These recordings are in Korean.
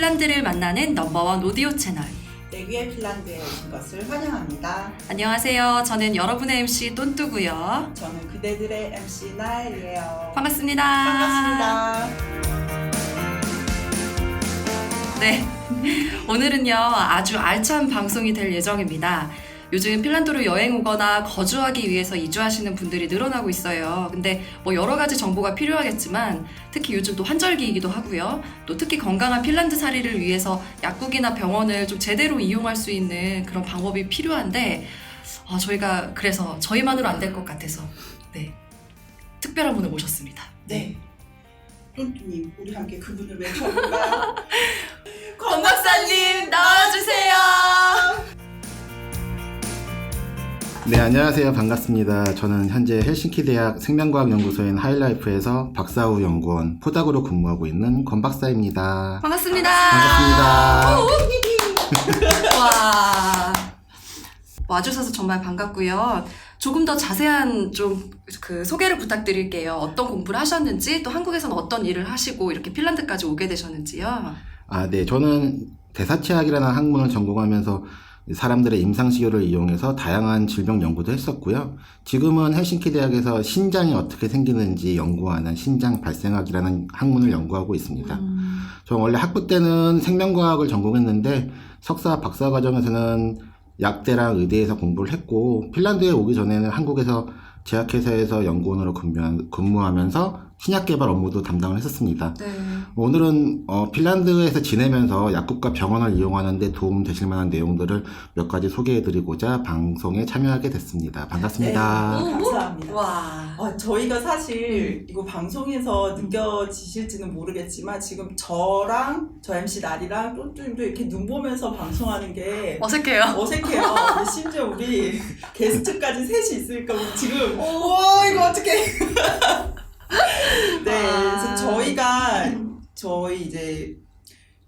핀란드를 만나는 넘버원 오디오 채널. 내귀의 핀란드에 오신 것을 환영합니다. 안녕하세요. 저는 여러분의 MC 똔뚜고요. 저는 그대들의 MC 나엘이에요. 반갑습니다. 반갑습니다. 네, 오늘은요 아주 알찬 방송이 될 예정입니다. 요즘 핀란드로 여행 오거나 거주하기 위해서 이주하시는 분들이 늘어나고 있어요. 근데 뭐 여러 가지 정보가 필요하겠지만 특히 요즘 또 환절기이기도 하고요. 또 특히 건강한 핀란드 살이를 위해서 약국이나 병원을 좀 제대로 이용할 수 있는 그런 방법이 필요한데 저희가 그래서 저희만으로 안 될 것 같아서 네, 특별한 분을 모셨습니다. 네. 똔뚜님, 우리 함께 그분을 외쳐볼까요? 권 박사님 나와주세요. 네, 안녕하세요. 반갑습니다. 저는 현재 헬싱키 대학 생명과학연구소인 하이라이프에서 박사후 연구원 포닥으로 근무하고 있는 권 박사입니다. 반갑습니다. 반갑습니다. 와, 와주셔서 정말 반갑고요. 조금 더 자세한 좀 그 소개를 부탁드릴게요. 어떤 공부를 하셨는지, 또 한국에서는 어떤 일을 하시고 이렇게 핀란드까지 오게 되셨는지요. 네. 저는 대사체학이라는 학문을 전공하면서 사람들의 임상시료를 이용해서 다양한 질병 연구도 했었고요. 지금은 헬싱키 대학에서 신장이 어떻게 생기는지 연구하는 신장 발생학이라는 학문을 연구하고 있습니다. 저 원래 학부 때는 생명과학을 전공했는데 석사 박사 과정에서는 약대랑 의대에서 공부를 했고, 핀란드에 오기 전에는 한국에서 제약회사에서 연구원으로 근무하면서 신약 개발 업무도 담당을 했었습니다. 네. 오늘은 핀란드에서 지내면서 약국과 병원을 이용하는 데 도움 되실 만한 내용들을 몇 가지 소개해드리고자 방송에 참여하게 됐습니다. 반갑습니다. 네, 감사합니다. 와. 저희가 사실 이거 방송에서 느껴지실지는 모르겠지만 지금 저랑 저 MC 날이랑 똔뚜님도 이렇게 눈 보면서 방송하는 게 어색해요. 어색해요. 심지어 우리 게스트까지 셋이 있으니까 우리 지금 이거 어떡해. 네, 그래서 저희 이제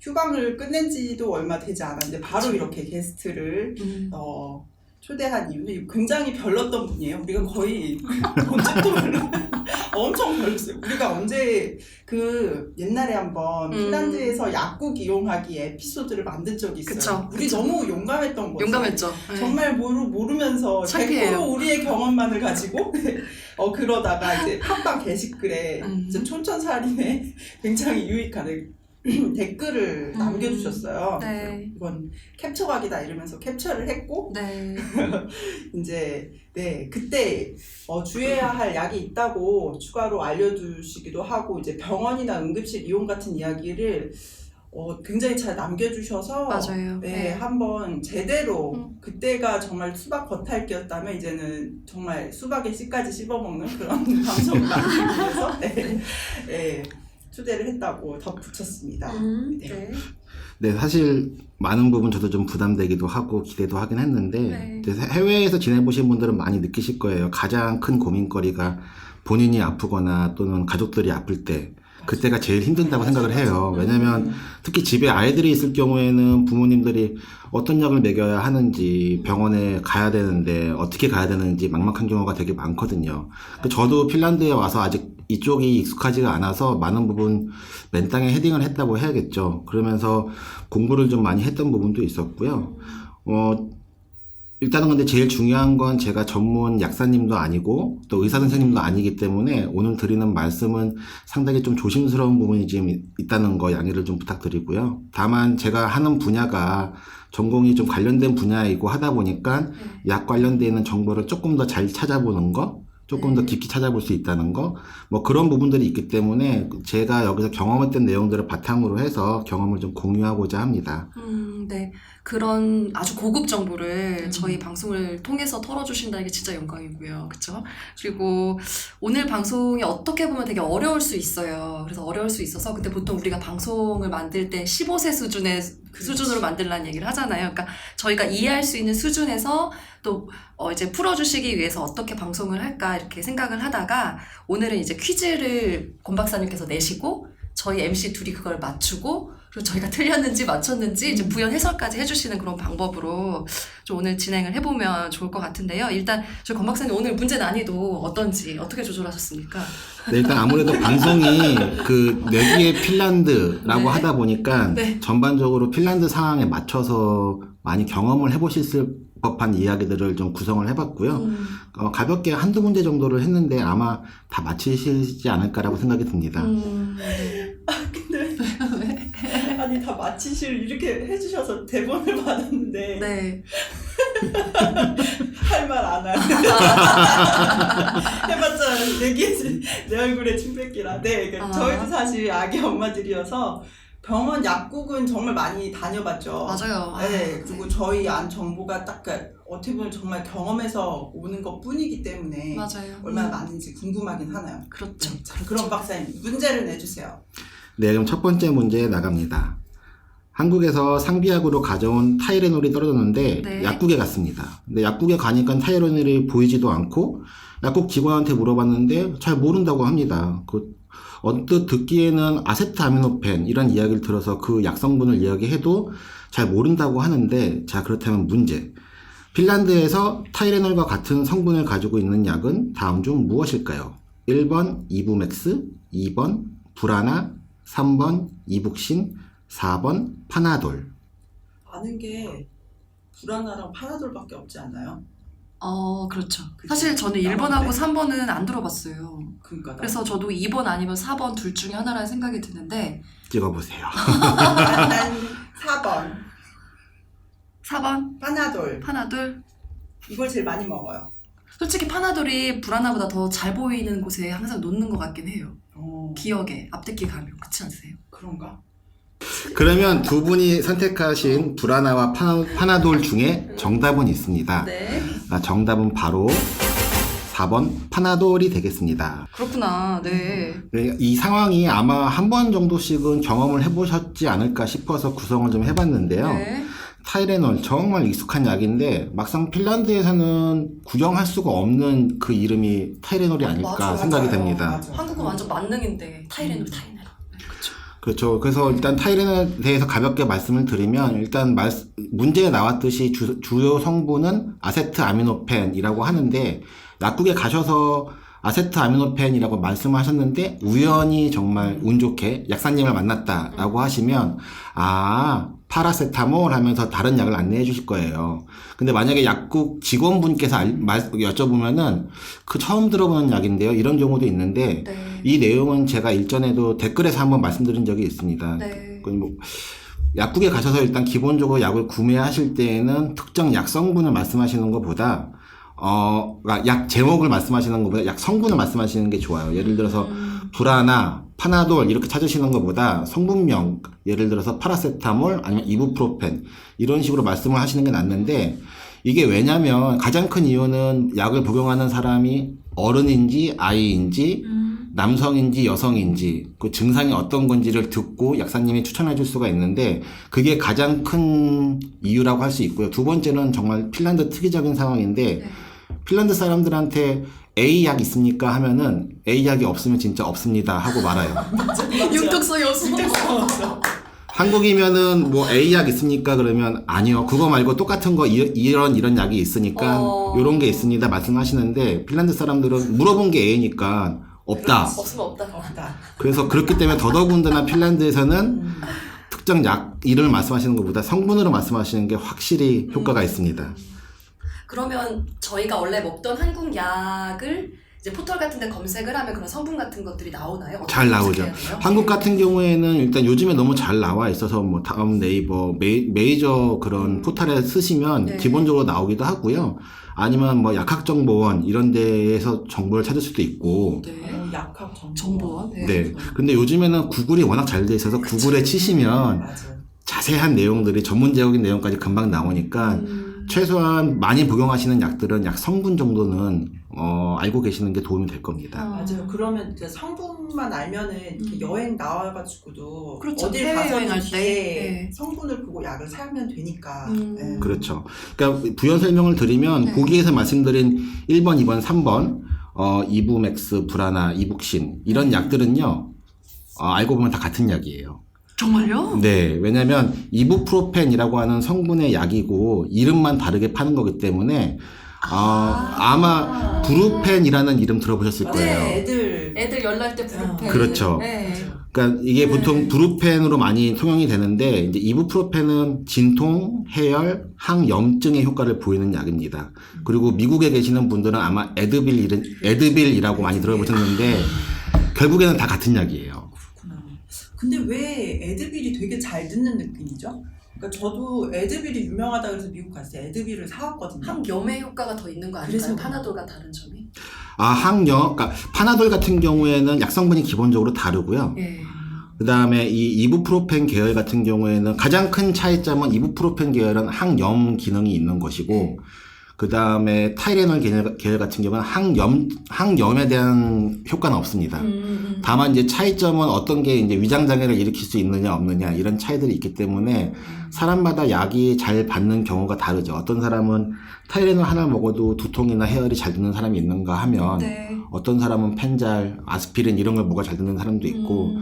휴강을 끝낸 지도 얼마 되지 않았는데 바로 이렇게 게스트를 초대한 이유는 굉장히 별렀던 분이에요. 우리가 거의 언제부터 엄청 별렀어요. 우리가 언제 옛날에 한번 핀란드에서 약국 이용하기 에피소드를 만든 적이 있어요. 그쵸, 우리 그쵸. 너무 용감했던 거죠. 용감했죠. 네. 정말 모르면서 창피해요. 100% 우리의 경험만을 가지고 그러다가 이제 팟빵 게시글에 이제 촌천살인의 굉장히 유익한 댓글을 남겨주셨어요. 네. 이건 캡처각이다 이러면서 캡처를 했고 네. 이제 그때 주의해야 할 약이 있다고 추가로 알려주시기도 하고 이제 병원이나 응급실 이용 같은 이야기를 굉장히 잘 남겨주셔서 맞아요. 네. 한번 제대로 그때가 정말 수박 겉핥기였다면 이제는 정말 수박의 씨까지 씹어먹는 그런 방송을 만들기 위해서 초대를 했다고 덧붙였습니다. 네. 네, 사실 많은 부분 저도 좀 부담되기도 하고 기대도 하긴 했는데 네. 해외에서 지내보신 분들은 많이 느끼실 거예요. 가장 큰 고민거리가 본인이 아프거나 또는 가족들이 아플 때 그때가 제일 힘든다고 생각을 해요. 왜냐면 특히 집에 아이들이 있을 경우에는 부모님들이 어떤 약을 먹여야 하는지, 병원에 가야 되는데 어떻게 가야 되는지 막막한 경우가 되게 많거든요. 저도 핀란드에 와서 아직 이쪽이 익숙하지가 않아서 많은 부분 맨땅에 헤딩을 했다고 해야겠죠. 그러면서 공부를 좀 많이 했던 부분도 있었고요. 일단은 근데 제일 중요한 건 제가 전문 약사님도 아니고 또 의사 선생님도 아니기 때문에 오늘 드리는 말씀은 상당히 좀 조심스러운 부분이 지금 있다는 거 양해를 좀 부탁드리고요. 다만 제가 하는 분야가 전공이 좀 관련된 분야이고 하다 보니까 약 관련되어 있는 정보를 조금 더 잘 찾아보는 거, 조금 더 깊이 찾아볼 수 있다는 거, 뭐 그런 부분들이 있기 때문에 제가 여기서 경험했던 내용들을 바탕으로 해서 경험을 좀 공유하고자 합니다. 네. 그런 아주 고급 정보를 저희 방송을 통해서 털어주신다는 게 진짜 영광이고요. 그쵸? 그리고 오늘 방송이 어떻게 보면 되게 어려울 수 있어요. 그래서 어려울 수 있어서 근데 보통 우리가 방송을 만들 때 15세 수준의 수준으로 만들라는 얘기를 하잖아요. 그러니까 저희가 이해할 수 있는 수준에서 또 이제 풀어주시기 위해서 어떻게 방송을 할까 이렇게 생각을 하다가 오늘은 이제 퀴즈를 권 박사님께서 내시고 저희 MC 둘이 그걸 맞추고 그리고 저희가 틀렸는지 맞췄는지 이제 부연 해설까지 해주시는 그런 방법으로 좀 오늘 진행을 해보면 좋을 것 같은데요. 일단 저희 권 박사님 오늘 문제 난이도 어떤지 어떻게 조절하셨습니까? 네, 일단 아무래도 방송이 그 내기의 핀란드라고 네. 하다 보니까 네. 전반적으로 핀란드 상황에 맞춰서 많이 경험을 해보실 법한 이야기들을 좀 구성을 해봤고요. 가볍게 한두 문제 정도를 했는데 아마 다 맞히시지 않을까라고 생각이 듭니다. 근데 아니 다 마치실 이렇게 해주셔서 대본을 받았는데 네. 할 말 안 하요. 해봤자 내기지 내 얼굴에 침 뱉기라. 네, 그러니까 저희도 사실 아기 엄마들이어서 병원 약국은 정말 많이 다녀봤죠. 맞아요. 네, 그리고 저희 안 정보가 딱 어떻게 보면 정말 경험에서 오는 것 뿐이기 때문에 맞아요. 얼마나 많은지 궁금하긴 하나요. 그렇죠. 네, 자, 그럼 박사님 문제를 내주세요. 네, 그럼 첫 번째 문제 나갑니다. 한국에서 상비약으로 가져온 타이레놀이 떨어졌는데 네. 약국에 갔습니다. 근데 약국에 가니까 타이레놀이 보이지도 않고 약국 직원한테 물어봤는데 잘 모른다고 합니다. 언뜻 듣기에는 아세트아미노펜 이런 이야기를 들어서 그 약 성분을 이야기해도 잘 모른다고 하는데, 자, 그렇다면 문제. 핀란드에서 타이레놀과 같은 성분을 가지고 있는 약은 다음 중 무엇일까요? 1번 이부맥스, 2번 불아나, 3번 이북신, 4번 파나돌. 아는 게 불아나랑 파나돌밖에 없지 않아요? 그렇죠. 그치. 사실 저는 1번하고 3번은 안 들어봤어요. 그러니까 그래서 저도 2번 아니면 4번 둘 중에 하나라는 생각이 드는데 찍어보세요. 난 4번 4번 파나돌. 파나돌. 이걸 제일 많이 먹어요. 솔직히 파나돌이 불아나보다 더 잘 보이는 곳에 항상 놓는 것 같긴 해요. 기억에 앞듣기 가면 그렇지 않으세요? 그런가? 그러면 두 분이 선택하신 불아나와 파나돌 중에 정답은 있습니다. 네. 정답은 바로 4번 파나돌이 되겠습니다. 그렇구나. 네. 이 상황이 아마 한 번 정도씩은 경험을 해보셨지 않을까 싶어서 구성을 좀 해봤는데요. 네. 타이레놀 정말 익숙한 약인데 막상 핀란드에서는 구경할 수가 없는 그 이름이 타이레놀이 아닐까 맞아, 생각이 맞아요. 됩니다. 맞아. 한국은 완전 만능인데 타이레놀. 그렇죠. 그렇죠. 그래서 일단 타이레놀에 대해서 가볍게 말씀을 드리면 일단 문제에 나왔듯이 주요 성분은 아세트아미노펜이라고 하는데 약국에 가셔서 아세트아미노펜이라고 말씀하셨는데 우연히 정말 운 좋게 약사님을 만났다라고 하시면 파라세타몰 하면서 다른 약을 안내해 주실 거예요. 근데 만약에 약국 직원분께서 여쭤보면은 그 처음 들어보는 약인데요. 이런 경우도 있는데 네. 이 내용은 제가 일전에도 댓글에서 한번 말씀드린 적이 있습니다. 네. 약국에 가셔서 일단 기본적으로 약을 구매하실 때에는 특정 약 성분을 말씀하시는 것보다 약 제목을 말씀하시는 것보다 약 성분을 말씀하시는 게 좋아요. 예를 들어서 불아나, 파나돌 이렇게 찾으시는 것보다 성분명, 예를 들어서 파라세타몰 아니면 이부프로펜 이런 식으로 말씀을 하시는 게 낫는데, 이게 왜냐면 가장 큰 이유는 약을 복용하는 사람이 어른인지 아이인지 남성인지 여성인지 그 증상이 어떤 건지를 듣고 약사님이 추천해 줄 수가 있는데 그게 가장 큰 이유라고 할 수 있고요. 두 번째는 정말 핀란드 특이적인 상황인데 네. 핀란드 사람들한테 A약 있습니까 하면은 A약이 없으면 진짜 없습니다 하고 말아요. 융통성이 없어. 한국이면은 뭐 A약 있습니까 그러면 아니요, 그거 말고 똑같은 거 이런 약이 있으니까 요런 게 있습니다 말씀하시는데, 핀란드 사람들은 물어본 게 A니까 없다. 없으면 없다. 그래서 그렇기 때문에 더더군다나 핀란드에서는 특정 약 이름을 말씀하시는 것보다 성분으로 말씀하시는 게 확실히 효과가 있습니다. 그러면 저희가 원래 먹던 한국 약을 이제 포털 같은 데 검색을 하면 그런 성분 같은 것들이 나오나요? 잘 나오죠. 한국 같은 경우에는 일단 요즘에 너무 잘 나와 있어서 뭐 다음 네이버 메이저 그런 포털에 쓰시면 네. 기본적으로 나오기도 하고요. 아니면 뭐 약학정보원 이런 데에서 정보를 찾을 수도 있고. 네. 약학 정보원. 네. 근데 요즘에는 구글이 워낙 잘 돼 있어서 구글에 치시면 맞아요. 자세한 내용들이 전문적인 내용까지 금방 나오니까 최소한 많이 복용하시는 약들은 약 성분 정도는 알고 계시는 게 도움이 될 겁니다. 맞아요. 그러면 이제 성분만 알면은 이렇게 여행 나와가지고도 그렇죠. 어딜 해외여행 가서는 할 때. 뒤에 네. 성분을 보고 약을 사면 되니까. 네. 그렇죠. 그러니까 부연 설명을 드리면 네. 보기에서 말씀드린 1번, 2번, 3번 이부맥스, 불아나, 이북신 이런 약들은요. 알고 보면 다 같은 약이에요. 정말요? 네, 왜냐면 이부프로펜이라고 하는 성분의 약이고 이름만 다르게 파는 거기 때문에 아마 브루펜이라는 이름 들어보셨을 거예요. 네, 애들 열날 때 브루펜. 그렇죠. 네. 그러니까 이게 보통 브루펜으로 많이 통용이 되는데 이제 이부프로펜은 진통, 해열, 항염증의 효과를 보이는 약입니다. 그리고 미국에 계시는 분들은 아마 에드빌이라고 많이 들어보셨는데 결국에는 다 같은 약이에요. 그렇구나. 근데 왜 에드빌이 되게 잘 듣는 느낌이죠? 그러니까 저도 에드빌이 유명하다 그래서 미국 갔을 때 에드빌을 사왔거든요. 항염의 효과가 더 있는 거 아닐까요? 그래서 파나돌과 다른 점이? 그러니까 파나돌 같은 경우에는 약 성분이 기본적으로 다르고요. 예. 그 다음에 이 이부프로펜 계열 같은 경우에는 가장 큰 차이점은 이부프로펜 계열은 항염 기능이 있는 것이고, 그 다음에 타이레놀 계열 같은 경우는 항염에 대한 효과는 없습니다. 다만 이제 차이점은 어떤 게 이제 위장장애를 일으킬 수 있느냐 없느냐 이런 차이들이 있기 때문에 사람마다 약이 잘 받는 경우가 다르죠. 어떤 사람은 타이레놀 하나 먹어도 두통이나 해열이 잘 듣는 사람이 있는가 하면 네. 어떤 사람은 펜잘, 아스피린 이런 걸 먹어 잘 듣는 사람도 있고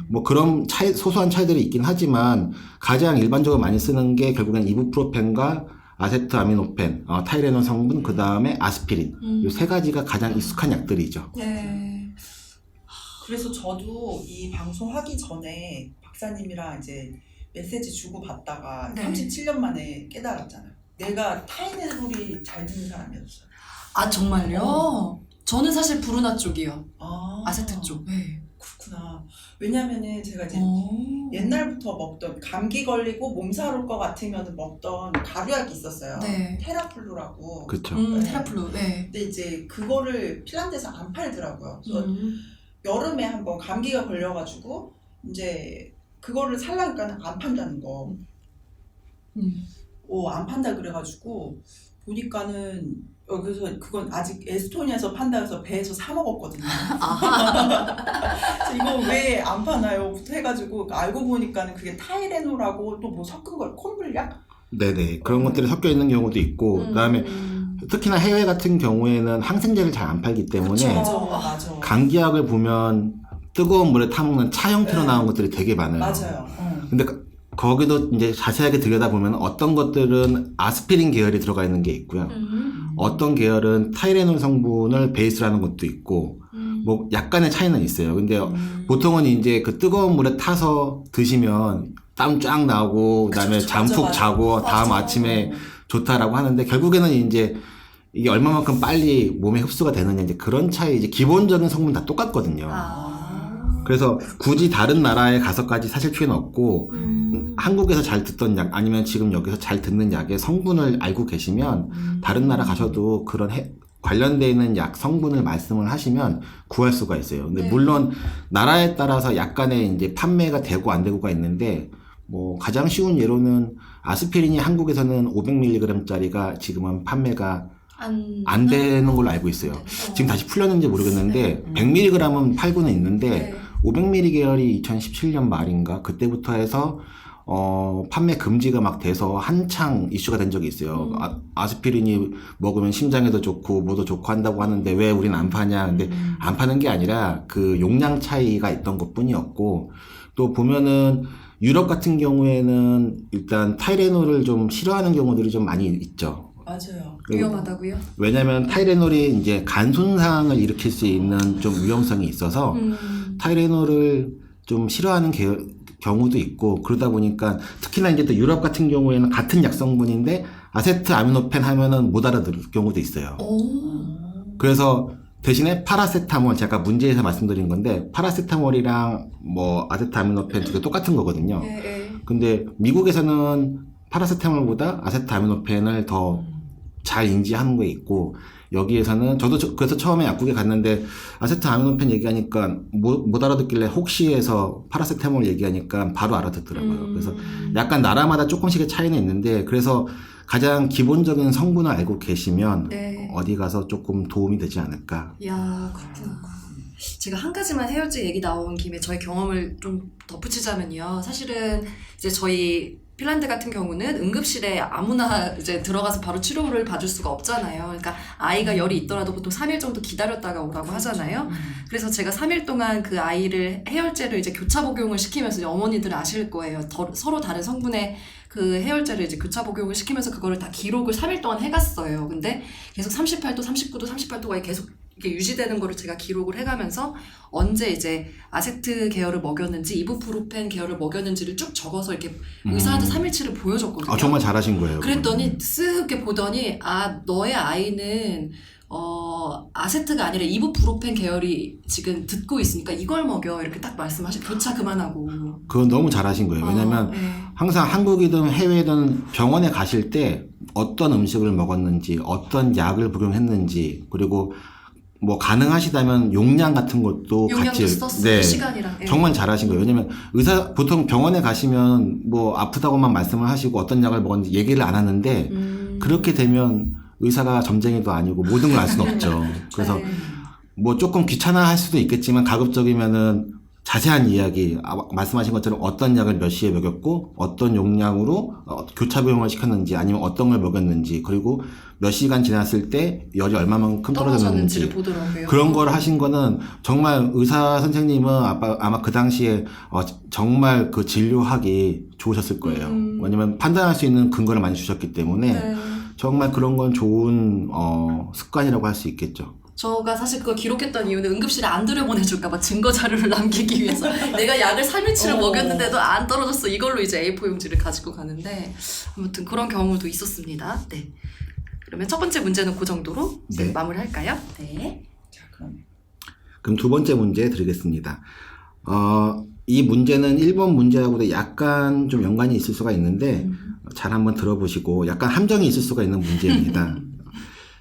뭐 그런 소소한 차이들이 있긴 하지만 가장 일반적으로 많이 쓰는 게 결국엔 이부프로펜과 아세트아미노펜, 타이레놀 성분, 그 다음에 아스피린 이 세 가지가 가장 익숙한 약들이죠. 네. 그래서 저도 이 방송 하기 전에 박사님이랑 이제 메시지 주고 받다가 네. 37년 만에 깨달았잖아요. 내가 타이레놀이 잘 듣는 사람이었어요. 아 정말요? 저는 사실 브루나 쪽이요. 아, 아세트 쪽. 네. 그렇구나. 왜냐면은 제가 이제 오. 옛날부터 먹던 감기 걸리고 몸살 올 것 같으면 먹던 가루약이 있었어요. 네. 테라플루라고. 그렇죠. 테라플루. 네. 근데 이제 그거를 핀란드에서 안 팔더라고요. 그래서 여름에 한번 감기가 걸려가지고 이제 그거를 살라니까 안 판다는 거. 안 판다 그래가지고 보니까는 여기서 그건 아직 에스토니아에서 판다 해서 배에서 사 먹었거든요. 그래서 이거 왜 안 파나요? 부터 해가지고 알고 보니까는 그게 타이레놀하고 또 뭐 섞은 걸 콤블약? 네네. 그런 것들이 섞여 있는 경우도 있고, 그 다음에 특히나 해외 같은 경우에는 항생제를 잘 안 팔기 때문에 맞아. 감기약을 보면 뜨거운 물에 타먹는 차 형태로 네. 나온 것들이 되게 많아요. 맞아요. 근데 거기도 이제 자세하게 들여다보면 어떤 것들은 아스피린 계열이 들어가 있는 게 있고요. 어떤 계열은 타이레놀 성분을 베이스로 하는 것도 있고, 뭐 약간의 차이는 있어요. 근데 보통은 이제 그 뜨거운 물에 타서 드시면 땀 쫙 나고, 그 다음에 잠 푹 자고, 다음 아침에 좋다라고 하는데, 결국에는 이제 이게 얼마만큼 빨리 몸에 흡수가 되느냐, 이제 그런 차이, 이제 기본적인 성분 다 똑같거든요. 그래서 굳이 다른 나라에 가서까지 사실 필요는 없고, 한국에서 잘 듣던 약, 아니면 지금 여기서 잘 듣는 약의 성분을 알고 계시면, 다른 나라 가셔도 그런 관련되어 있는 약 성분을 말씀을 하시면 구할 수가 있어요. 근데 네. 물론, 나라에 따라서 약간의 이제 판매가 되고 안 되고가 있는데, 뭐, 가장 쉬운 예로는 아스피린이 한국에서는 500mg짜리가 지금은 판매가 안 되는 걸로 알고 있어요. 지금 다시 풀렸는지 모르겠는데, 100mg은 팔고는 있는데, 500ml 계열이 2017년 말인가 그때부터 해서 판매 금지가 막 돼서 한창 이슈가 된 적이 있어요. 아스피린이 먹으면 심장에도 좋고 뭐도 좋고 한다고 하는데 왜 우린 안 파냐. 근데 안 파는 게 아니라 그 용량 차이가 있던 것 뿐이었고, 또 보면은 유럽 같은 경우에는 일단 타이레놀을 좀 싫어하는 경우들이 좀 많이 있죠. 맞아요. 위험하다고요? 왜냐면 타이레놀이 이제 간 손상을 일으킬 수 있는 좀 위험성이 있어서 타이레놀을 좀 싫어하는 경우도 있고, 그러다 보니까 특히나 이제 또 유럽 같은 경우에는 같은 약 성분인데 아세트아미노펜 하면은 못 알아들을 경우도 있어요. 그래서 대신에 파라세타몰, 제가 문제에서 말씀드린 건데 파라세타몰이랑 뭐 아세트아미노펜 두 개 똑같은 거거든요. 근데 미국에서는 파라세타몰보다 아세트아미노펜을 더 잘 인지하는 게 있고, 여기에서는 저도 그래서 처음에 약국에 갔는데 아세트아미노펜 얘기하니까 못 알아듣길래 혹시 해서 파라세타몰 얘기하니까 바로 알아듣더라고요. 그래서 약간 나라마다 조금씩의 차이는 있는데, 그래서 가장 기본적인 성분을 알고 계시면 어디 가서 조금 도움이 되지 않을까. 야, 그렇구나. 제가 한 가지만 해열제 얘기 나온 김에 저희 경험을 좀 덧붙이자면요. 사실은 이제 저희 핀란드 같은 경우는 응급실에 아무나 이제 들어가서 바로 치료를 받을 수가 없잖아요. 그러니까 아이가 열이 있더라도 보통 3일 정도 기다렸다가 오라고 하잖아요. 그래서 제가 3일 동안 그 아이를 해열제를 이제 교차 복용을 시키면서 이제 어머니들 아실 거예요. 서로 다른 성분의 그 해열제를 이제 교차 복용을 시키면서 그거를 다 기록을 3일 동안 해갔어요. 근데 계속 38도, 39도, 38도가 계속 이게 유지되는 거를 제가 기록을 해가면서 언제 이제 아세트 계열을 먹였는지 이부프로펜 계열을 먹였는지를 쭉 적어서 이렇게 의사한테 3일치를 보여줬거든요. 아, 정말 잘하신 거예요. 그랬더니 쓱 이렇게 보더니 너의 아이는 아세트가 아니라 이부프로펜 계열이 지금 듣고 있으니까 이걸 먹여 이렇게 딱 교차 그만하고. 그건 너무 잘하신 거예요. 왜냐면 네. 항상 한국이든 해외든 병원에 가실 때 어떤 음식을 먹었는지, 어떤 약을 복용했는지, 그리고 뭐 가능하시다면 용량 같은 것도 용량도 같이 썼어요. 시간이랑. 예. 정말 잘하신 거예요. 왜냐면 보통 병원에 가시면 뭐 아프다고만 말씀을 하시고 어떤 약을 먹었는지 얘기를 안 하는데 그렇게 되면 의사가 점쟁이도 아니고 모든 걸 알 수는 없죠. 그래서 네. 뭐 조금 귀찮아할 수도 있겠지만 가급적이면은 자세한 이야기, 말씀하신 것처럼 어떤 약을 몇 시에 먹였고 어떤 용량으로 교차 복용을 시켰는지 아니면 어떤 걸 먹였는지, 그리고 몇 시간 지났을 때 열이 얼마만큼 떨어졌는지 보더라고요. 그런 걸 하신 거는 정말 의사 선생님은 아마 그 당시에 정말 그 진료하기 좋으셨을 거예요. 왜냐면 판단할 수 있는 근거를 많이 주셨기 때문에 네. 정말 그런 건 좋은 습관이라고 할 수 있겠죠. 저가 사실 그거 기록했던 이유는 응급실에 안 들여보내줄까봐 증거 자료를 남기기 위해서 내가 약을 3일치를 먹였는데도 안 떨어졌어. 이걸로 이제 A4 용지를 가지고 가는데 아무튼 그런 경우도 있었습니다. 네. 그러면 첫 번째 문제는 그 정도로 이제 네. 마무리할까요? 네. 자, 그럼 두 번째 문제 드리겠습니다. 이 문제는 1번 문제하고도 약간 좀 연관이 있을 수가 있는데 잘 한번 들어보시고 약간 함정이 있을 수가 있는 문제입니다.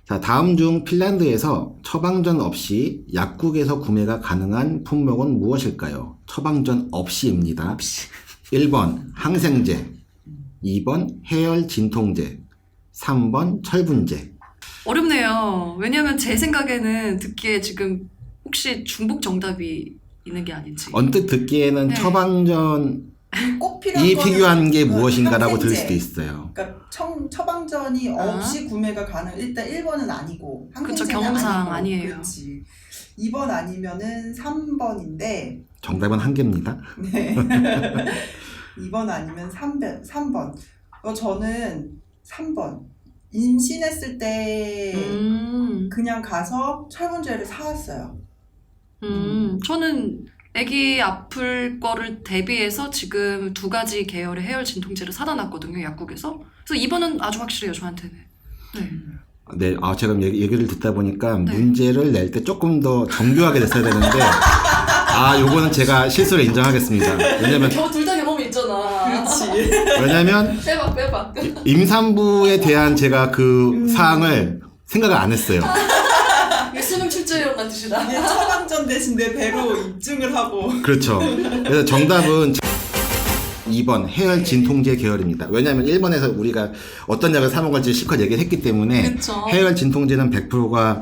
자, 다음 중 핀란드에서 처방전 없이 약국에서 구매가 가능한 품목은 무엇일까요? 처방전 없이입니다. 1번 항생제, 2번 해열 진통제, 3번 철분제. 어렵네요. 왜냐면 제 생각에는 듣기에 지금 혹시 중복 정답이 있는 게 아닌지. 언뜻 듣기에는 네. 처방전이 꼭 필요한 필요한 게 거는 무엇인가라고 들을 항생제. 수도 있어요. 그러니까 처방전이 없이 구매가 가능. 일단 1번은 아니고 그쵸, 항생제는 경험상 아니고. 아니에요. 그렇지. 2번 아니면은 3번인데 정답은 한 개입니다. 네. 2번 아니면 3번. 저는 3번. 임신했을 때 그냥 가서 철분제를 사왔어요. 저는 아기 아플 거를 대비해서 지금 2가지 계열의 해열 진통제를 사다 놨거든요, 약국에서. 그래서 2번은 아주 확실해요, 저한테는. 네. 네, 제가 얘기를 듣다 보니까 네. 문제를 낼 때 조금 더 정교하게 됐어야 되는데, 요거는 제가 실수를 인정하겠습니다. 왜냐면, 둘 다 경험이 있잖아. 그렇지. 왜냐면, 빼봐. 임산부에 대한 제가 그 사항을 생각을 안 했어요. 이게 수능 출제용 같으시다. 이게 처방전 대신 내 배로 입증을 하고. 그렇죠. 그래서 정답은 2번 해열 진통제 계열입니다. 왜냐하면 1번에서 우리가 어떤 약을 사 먹을지 실컷 얘기를 했기 때문에 그쵸. 해열 진통제는 100%가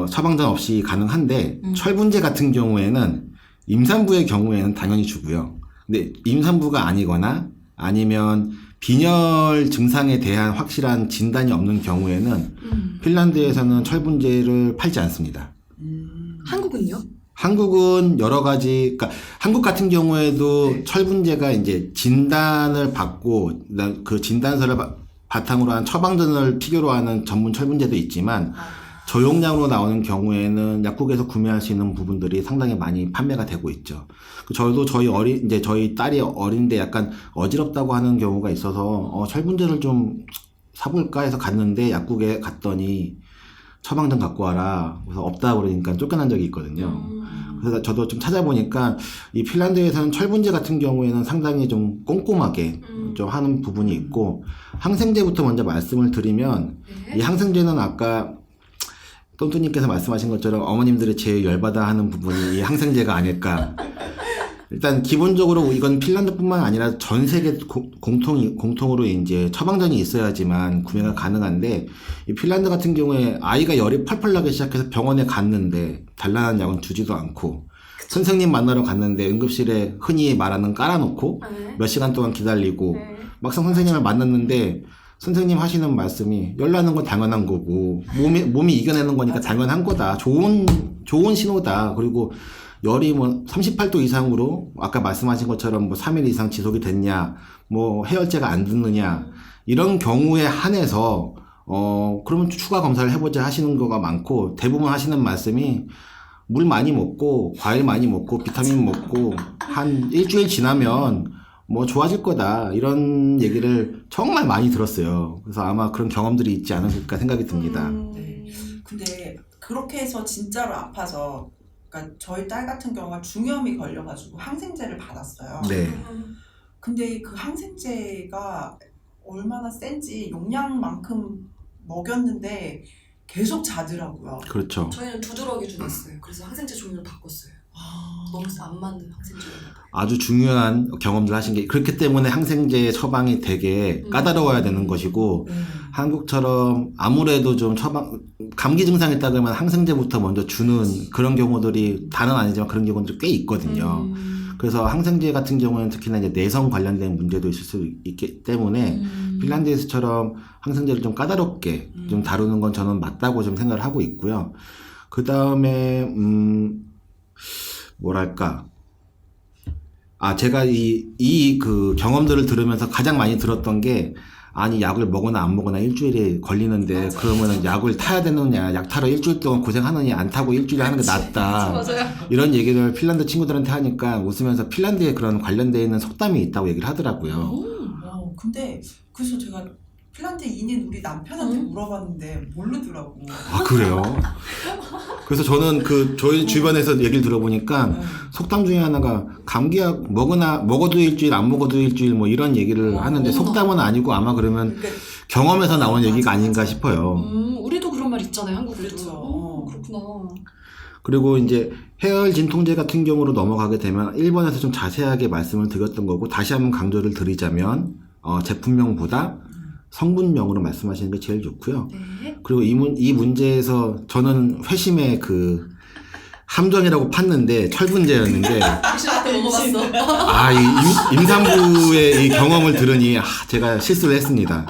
처방전 없이 가능한데 철분제 같은 경우에는 임산부의 경우에는 당연히 주고요. 근데 임산부가 아니거나 아니면 빈혈 증상에 대한 확실한 진단이 없는 경우에는 핀란드에서는 철분제를 팔지 않습니다. 한국은요? 한국은 여러 가지, 그러니까 한국 같은 경우에도 철분제가 이제 진단을 받고 그 진단서를 바탕으로 한 처방전을 필요로 하는 전문 철분제도 있지만 저용량으로 나오는 경우에는 약국에서 구매할 수 있는 부분들이 상당히 많이 판매가 되고 있죠. 저도 저희 딸이 어린데 약간 어지럽다고 하는 경우가 있어서 철분제를 좀 사볼까 해서 갔는데 약국에 갔더니 처방전 갖고 와라. 그래서 없다 그러니까 쫓겨난 적이 있거든요. 그래서 저도 좀 찾아보니까 이 핀란드에서는 철분제 같은 경우에는 상당히 좀 꼼꼼하게 좀 하는 부분이 있고, 항생제부터 먼저 말씀을 드리면 네. 이 항생제는 아까 똠뚜님께서 말씀하신 것처럼 어머님들이 제일 열받아 하는 부분이 이 항생제가 아닐까. 일단 기본적으로 이건 핀란드뿐만 아니라 전 세계 공통으로 이제 처방전이 있어야지만 구매가 가능한데, 이 핀란드 같은 경우에 아이가 열이 펄펄 나기 시작해서 병원에 갔는데 달라는 약은 주지도 않고, 선생님 만나러 갔는데 응급실에 흔히 말하는 깔아놓고 네. 몇 시간 동안 기다리고 네. 막상 선생님을 만났는데 선생님 하시는 말씀이 열나는 건 당연한 거고 몸이 이겨내는 거니까 당연한 거다. 좋은 신호다. 그리고 열이 뭐 38도 이상으로 아까 말씀하신 것처럼 뭐 3일 이상 지속이 됐냐, 뭐 해열제가 안 듣느냐 이런 경우에 한해서 그러면 추가 검사를 해보자 하시는 거가 많고 대부분 하시는 말씀이 물 많이 먹고 과일 많이 먹고 비타민 먹고 한 일주일 지나면 뭐 좋아질 거다 이런 얘기를 정말 많이 들었어요. 그래서 아마 그런 경험들이 있지 않을까 생각이 듭니다. 네. 근데 그렇게 해서 진짜로 아파서 그러니까 저희 딸 같은 경우가 중이염이 걸려가지고 항생제를 받았어요. 네. 근데 그 항생제가 얼마나 센지 용량만큼 먹였는데 계속 자더라고요. 그렇죠. 저희는 두드러기 주냈어요. 그래서 항생제 종류를 바꿨어요. 너무 안 맞는 항생제였나 봐요. 아주 중요한 경험들 하신 게 그렇기 때문에 항생제 처방이 되게 까다로워야 되는 것이고 한국처럼 아무래도 좀 감기 증상이 있다 그러면 항생제부터 먼저 주는 그런 경우들이 다는 아니지만 그런 경우들이 꽤 있거든요. 그래서 항생제 같은 경우는 특히나 이제 내성 관련된 문제도 있을 수 있기 때문에 핀란드에서처럼 항생제를 좀 까다롭게 좀 다루는 건 저는 맞다고 좀 생각을 하고 있고요. 그 다음에 뭐랄까. 제가 그 경험들을 들으면서 가장 많이 들었던 게, 아니, 약을 먹거나 안 먹거나 일주일에 걸리는데, 그러면은 약을 타야 되느냐, 약 타러 일주일 동안 고생하느냐, 안 타고 일주일에 하는 게 낫다. 맞아요. 이런 얘기를 핀란드 친구들한테 하니까 웃으면서 핀란드에 그런 관련되어 있는 속담이 있다고 얘기를 하더라고요. 근데 그래서 제가 핀란드인인 우리 남편한테 물어봤는데 모르더라고. 아, 그래요? 그래서 저는 저희 주변에서 얘기를 들어보니까 속담 중에 하나가 감기약 먹어도 일주일, 안 먹어도 일주일 뭐 이런 얘기를 하는데 속담은 아니고 아마 그러면 그러니까 경험에서 나온 얘기가 아닌가 싶어요. 우리도 그런 말 있잖아요. 한국에도. 그렇죠. 그렇구나. 그리고 이제 해열 진통제 같은 경우로 넘어가게 되면 일본에서 좀 자세하게 말씀을 드렸던 거고 다시 한번 강조를 드리자면 제품명보다 성분명으로 말씀하시는 게 제일 좋고요. 네. 그리고 이 문제에서 저는 회심의 함정이라고 팠는데 철분제였는데 시간때 먹어봤어. 이 임산부의 이 경험을 들으니 제가 실수를 했습니다.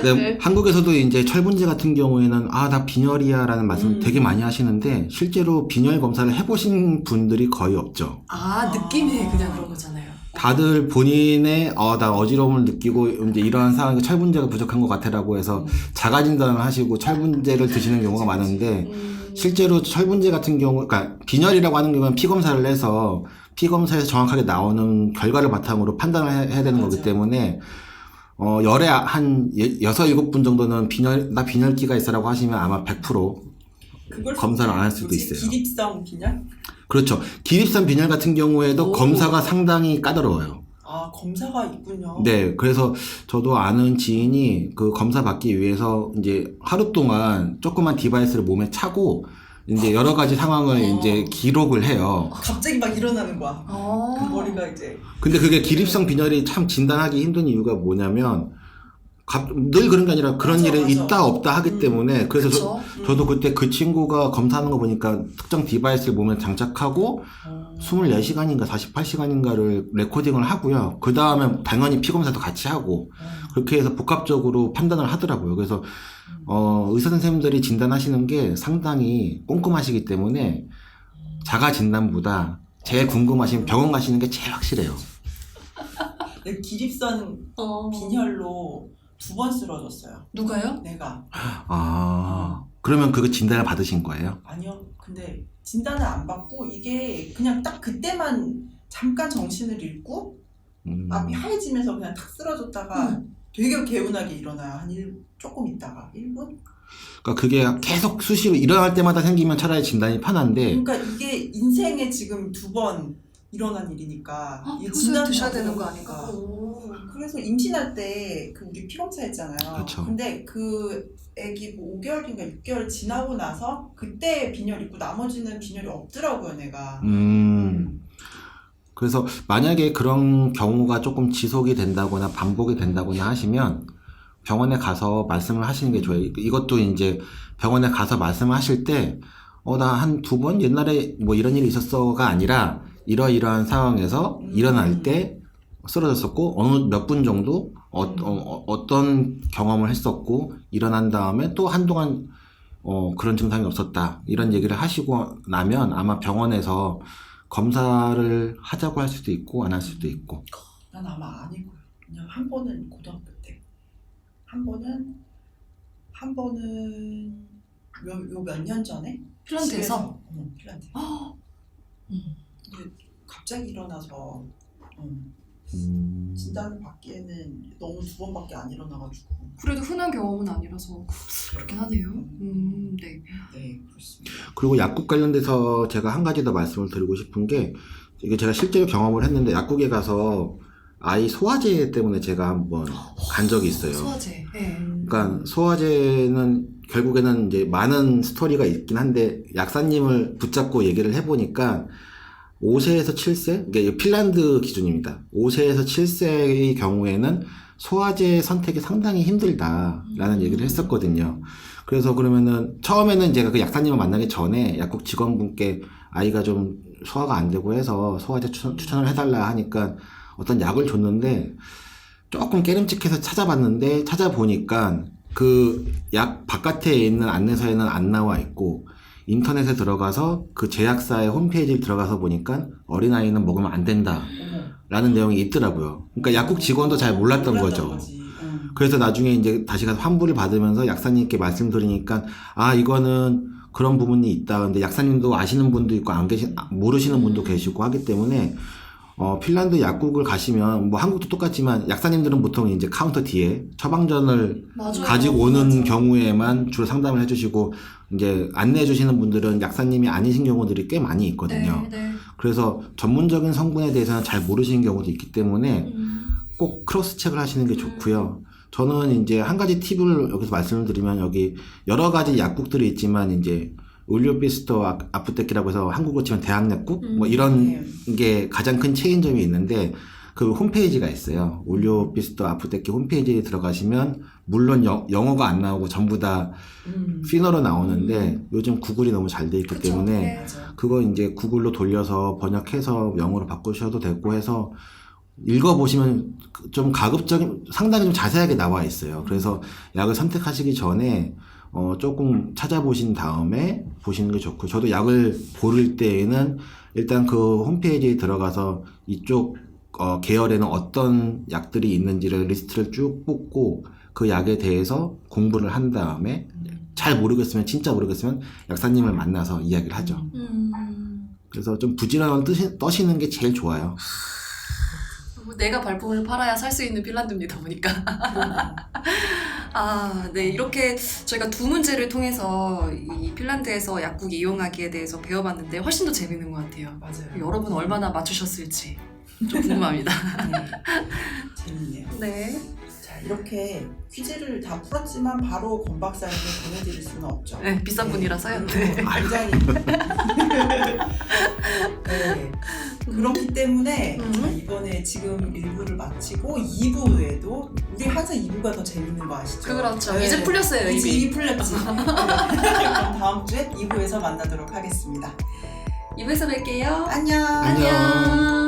웃긴다. 네. 한국에서도 이제 철분제 같은 경우에는 나 빈혈이야라는 말씀 되게 많이 하시는데 실제로 빈혈 검사를 해보신 분들이 거의 없죠. 느낌이 그냥 그런 거잖아요. 다들 본인의 나 어지러움을 느끼고 이제 이러한 상황에 철분제가 부족한 것 같아라고 해서 자가 진단을 하시고 철분제를 드시는 경우가 많은데 실제로 철분제 같은 경우, 그러니까 빈혈이라고 하는 경우는 피 검사를 해서 피 검사에서 정확하게 나오는 결과를 바탕으로 판단을 해야 되는 거기 때문에 열에 한 6, 7분 정도는 나 빈혈기가 있어라고 하시면 아마 100% 그걸 검사를 안 할 수도 있어요. 기립성 빈혈? 그렇죠. 기립성 빈혈 같은 경우에도 검사가 상당히 까다로워요. 검사가 있군요. 네, 그래서 저도 아는 지인이 그 검사 받기 위해서 이제 하루 동안 조그만 디바이스를 몸에 차고 이제 여러 가지 상황을 이제 기록을 해요. 갑자기 막 일어나는 거야. 그 머리가 이제. 근데 그게 기립성 빈혈이 참 진단하기 힘든 이유가 뭐냐면 늘 그런 게 아니라 그런 일이 맞아. 있다 없다 하기 때문에 그래서 그쵸? 저도 그때 그 친구가 검사하는 거 보니까 특정 디바이스를 몸에 장착하고 24시간인가 48시간인가를 레코딩을 하고요. 그 다음에 당연히 피검사도 같이 하고 그렇게 해서 복합적으로 판단을 하더라고요. 그래서 의사 선생님들이 진단하시는 게 상당히 꼼꼼하시기 때문에 자가 진단보다 제일 궁금하신 병원 가시는 게 제일 확실해요. 내 기립성 빈혈로 2번 쓰러졌어요. 누가요? 내가. 그러면 그거 진단을 받으신 거예요? 아니요. 근데 진단을 안 받고 이게 그냥 딱 그때만 잠깐 정신을 잃고 앞이 하얘지면서 그냥 탁 쓰러졌다가 되게 개운하게 일어나요. 조금 있다가 1분? 그러니까 그게 계속 수시로 일어날 때마다 생기면 차라리 진단이 편한데 그러니까 이게 인생에 지금 2번 일어난 일이니까 이게 평소에 진단을 드셔야 되는 거 받으니까. 아닌가? 그래서 임신할 때 우리 피검사 했잖아요. 그쵸. 근데 그 애기 5개월인가 6개월 지나고 나서 그때 빈혈 있고 나머지는 빈혈이 없더라고요, 내가. 그래서 만약에 그런 경우가 조금 지속이 된다거나 반복이 된다거나 하시면 병원에 가서 말씀을 하시는 게 좋아요. 이것도 이제 병원에 가서 말씀을 하실 때 나 한 2번 옛날에 뭐 이런 일이 있었어가 아니라 이러이러한 상황에서 일어날 때 쓰러졌었고 어느 몇 분 정도 어떤 경험을 했었고 일어난 다음에 또 한동안 그런 증상이 없었다 이런 얘기를 하시고 나면 아마 병원에서 검사를 하자고 할 수도 있고 안 할 수도 있고. 난 아마 아니고요. 그냥 한 번은 고등학교 때, 한 번은 요 몇 년 전에 핀란드에서? 핀란드. 헉! 근데 갑자기 일어나서 진단을 받기에는 너무 2번밖에 안 일어나가지고. 그래도 흔한 경험은 아니라서 그렇긴 하네요. 네. 네, 그렇습니다. 그리고 약국 관련돼서 제가 한 가지 더 말씀을 드리고 싶은 게 이게 제가 실제로 경험을 했는데 약국에 가서 아이 소화제 때문에 제가 한번 간 적이 있어요. 소화제. 네. 그러니까 소화제는 결국에는 이제 많은 스토리가 있긴 한데 약사님을 붙잡고 얘기를 해보니까 5세에서 7세, 이게 핀란드 기준입니다. 5세에서 7세의 경우에는 소화제 선택이 상당히 힘들다라는 얘기를 했었거든요. 그래서 그러면은 처음에는 제가 그 약사님을 만나기 전에 약국 직원분께 아이가 좀 소화가 안 되고 해서 소화제 추천을 해달라 하니까 어떤 약을 줬는데 조금 깨름직해서 찾아보니까 그 약 바깥에 있는 안내서에는 안 나와 있고 인터넷에 들어가서 그 제약사의 홈페이지에 들어가서 보니까 어린아이는 먹으면 안 된다 라는 내용이 있더라고요. 그러니까 약국 직원도 잘 몰랐던 거죠. 그래서 나중에 이제 다시 가서 환불을 받으면서 약사님께 말씀드리니까 이거는 그런 부분이 있다. 근데 약사님도 아시는 분도 있고 모르시는 분도 계시고 하기 때문에 핀란드 약국을 가시면 뭐 한국도 똑같지만 약사님들은 보통 이제 카운터 뒤에 처방전을 맞아요. 가지고 오는 맞아. 경우에만 주로 상담을 해주시고 이제 안내해 주시는 분들은 약사님이 아니신 경우들이 꽤 많이 있거든요. 네, 네. 그래서 전문적인 성분에 대해서는 잘 모르시는 경우도 있기 때문에 꼭 크로스 체크를 하시는 게 좋고요. 저는 이제 한 가지 팁을 여기서 말씀을 드리면 여기 여러 가지 약국들이 있지만 이제 울료비스토 아프테키라고 해서 한국으로 치면 대학약국 뭐 이런 게 가장 큰 체인점이 있는데 그 홈페이지가 있어요. 울료비스토 아프테키 홈페이지에 들어가시면 물론 영어가 안 나오고 전부 다 피너로 나오는데 요즘 구글이 너무 잘 돼 있기 그쵸, 때문에 네. 맞아. 그거 이제 구글로 돌려서 번역해서 영어로 바꾸셔도 되고 해서 읽어보시면 좀 가급적인 상당히 좀 자세하게 나와 있어요. 그래서 약을 선택하시기 전에 조금 찾아보신 다음에 보시는 게 좋고 저도 약을 고를 때에는 일단 그 홈페이지에 들어가서 이쪽 계열에는 어떤 약들이 있는지를 리스트를 쭉 뽑고 그 약에 대해서 공부를 한 다음에 잘 모르겠으면 진짜 모르겠으면 약사님을 만나서 이야기를 하죠. 그래서 좀 부지런한 떠시는 게 제일 좋아요. 내가 발품을 팔아야 살 수 있는 핀란드입니다 보니까. 네, 이렇게 저희가 두 문제를 통해서 이 핀란드에서 약국 이용하기에 대해서 배워봤는데 훨씬 더 재밌는 것 같아요. 맞아요. 여러분 얼마나 맞추셨을지 좀 궁금합니다. 재밌네요. 네. 자, 이렇게 퀴즈를 다 풀었지만 바로 권 박사님을 보내드릴 수는 없죠. 네, 비싼 분이라서요. 네. 굉장히. 네. 그렇기 때문에 자, 이번에 지금 1부를 마치고 2부에도 우리 항상 2부가 더 재밌는 거 아시죠? 그렇죠. 네. 이제 풀렸어요, 이제 입이. 입이 풀렸지. 네. 그럼 다음 주에 2부에서 만나도록 하겠습니다. 2부에서 뵐게요. 안녕. 안녕.